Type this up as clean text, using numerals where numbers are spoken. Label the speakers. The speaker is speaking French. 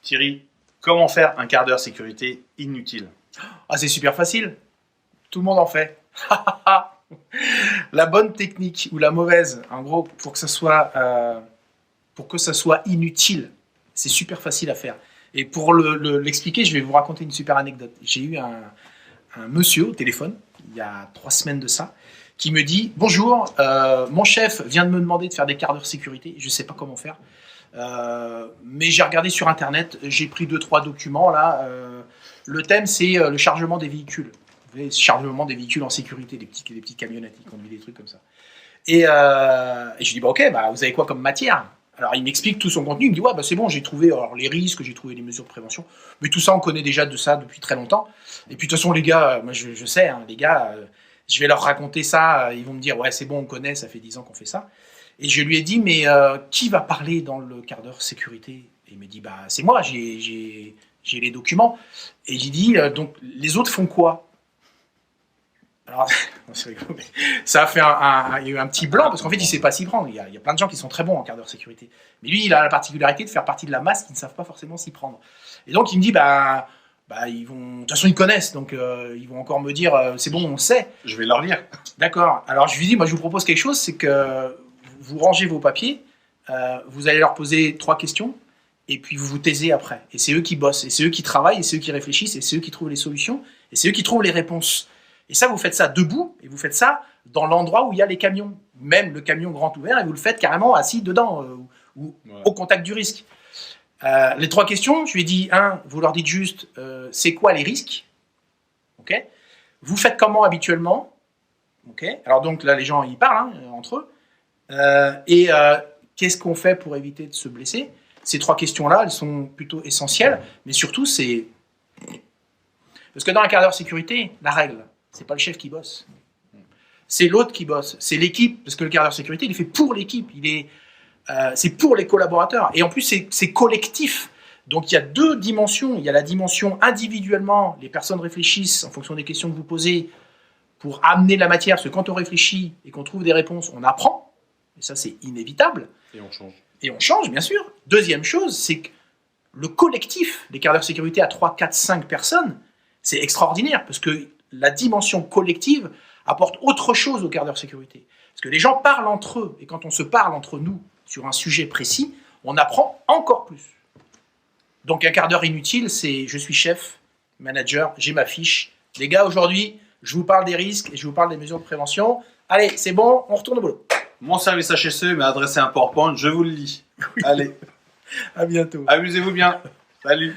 Speaker 1: Thierry, comment faire un quart d'heure sécurité inutile?
Speaker 2: Ah, c'est super facile. Tout le monde en fait. La bonne technique ou la mauvaise, en gros, pour que ça soit inutile, c'est super facile à faire. Et pour l'expliquer, je vais vous raconter une super anecdote. J'ai eu un monsieur au téléphone, il y a 3 semaines de ça, qui me dit « Bonjour, mon chef vient de me demander de faire des quarts d'heure sécurité, je ne sais pas comment faire, mais j'ai regardé sur Internet, j'ai pris 2-3 documents, là. Le thème, c'est le chargement des véhicules. Vous voyez, chargement des véhicules en sécurité, des petites camionnettes, qui conduisent des trucs comme ça. Et je lui dis bah, « Ok, bah, vous avez quoi comme matière ?» Alors, il m'explique tout son contenu. Il me dit, ouais, bah, c'est bon, j'ai trouvé les risques, j'ai trouvé les mesures de prévention. Mais tout ça, on connaît déjà de ça depuis très longtemps. Et puis, de toute façon, les gars, moi, je sais, hein, les gars, je vais leur raconter ça. Ils vont me dire, ouais, c'est bon, on connaît, ça fait 10 ans qu'on fait ça. Et je lui ai dit, mais qui va parler dans le quart d'heure sécurité? Et il me dit, bah, c'est moi, j'ai les documents. Et j'ai dit, donc, les autres font quoi? Alors, c'est rigolo, mais ça a fait il y a eu un petit blanc, parce qu'en fait, il ne sait pas s'y prendre. Il y a plein de gens qui sont très bons en quart d'heure sécurité. Mais lui, il a la particularité de faire partie de la masse qui ne savent pas forcément s'y prendre. Et donc, il me dit, ils vont... De toute façon, ils connaissent, donc ils vont encore me dire, c'est bon, on sait.
Speaker 1: Je vais leur lire.
Speaker 2: D'accord. Alors, je lui dis, moi, je vous propose quelque chose, c'est que vous rangez vos papiers, vous allez leur poser 3 questions, et puis vous vous taisez après. Et c'est eux qui bossent, et c'est eux qui travaillent, et c'est eux qui réfléchissent, et c'est eux qui trouvent les solutions, et c'est eux qui trouvent les réponses. Et ça, vous faites ça debout, et vous faites ça dans l'endroit où il y a les camions. Même le camion grand ouvert, et vous le faites carrément assis dedans, ou au contact du risque. Les 3 questions, je lui ai dit, vous leur dites juste, c'est quoi les risques? Okay. Vous faites comment habituellement? Okay. Alors donc là, les gens, ils parlent entre eux. Qu'est-ce qu'on fait pour éviter de se blesser? Ces 3 questions-là, elles sont plutôt essentielles, mais surtout, c'est... Parce que dans un quart d'heure sécurité, la règle, c'est pas le chef qui bosse. C'est l'autre qui bosse. C'est l'équipe. Parce que le quart d'heure sécurité, il est fait pour l'équipe. C'est pour les collaborateurs. Et en plus, c'est collectif. Donc, il y a 2 dimensions. Il y a la dimension individuellement. Les personnes réfléchissent en fonction des questions que vous posez pour amener la matière. Parce que quand on réfléchit et qu'on trouve des réponses, on apprend. Et ça, c'est inévitable.
Speaker 1: Et on change.
Speaker 2: Et on change, bien sûr. Deuxième chose, c'est que le collectif, les quarts d'heure sécurité à 3, 4, 5 personnes, c'est extraordinaire. Parce que la dimension collective apporte autre chose au quart d'heure sécurité. Parce que les gens parlent entre eux, et quand on se parle entre nous sur un sujet précis, on apprend encore plus. Donc un quart d'heure inutile, c'est je suis chef, manager, j'ai ma fiche. Les gars, aujourd'hui, je vous parle des risques et je vous parle des mesures de prévention. Allez, c'est bon, on retourne au boulot.
Speaker 1: Mon service HSE m'a adressé un PowerPoint, je vous le lis.
Speaker 2: Oui.
Speaker 1: Allez.
Speaker 2: À bientôt.
Speaker 1: Amusez-vous bien. Salut.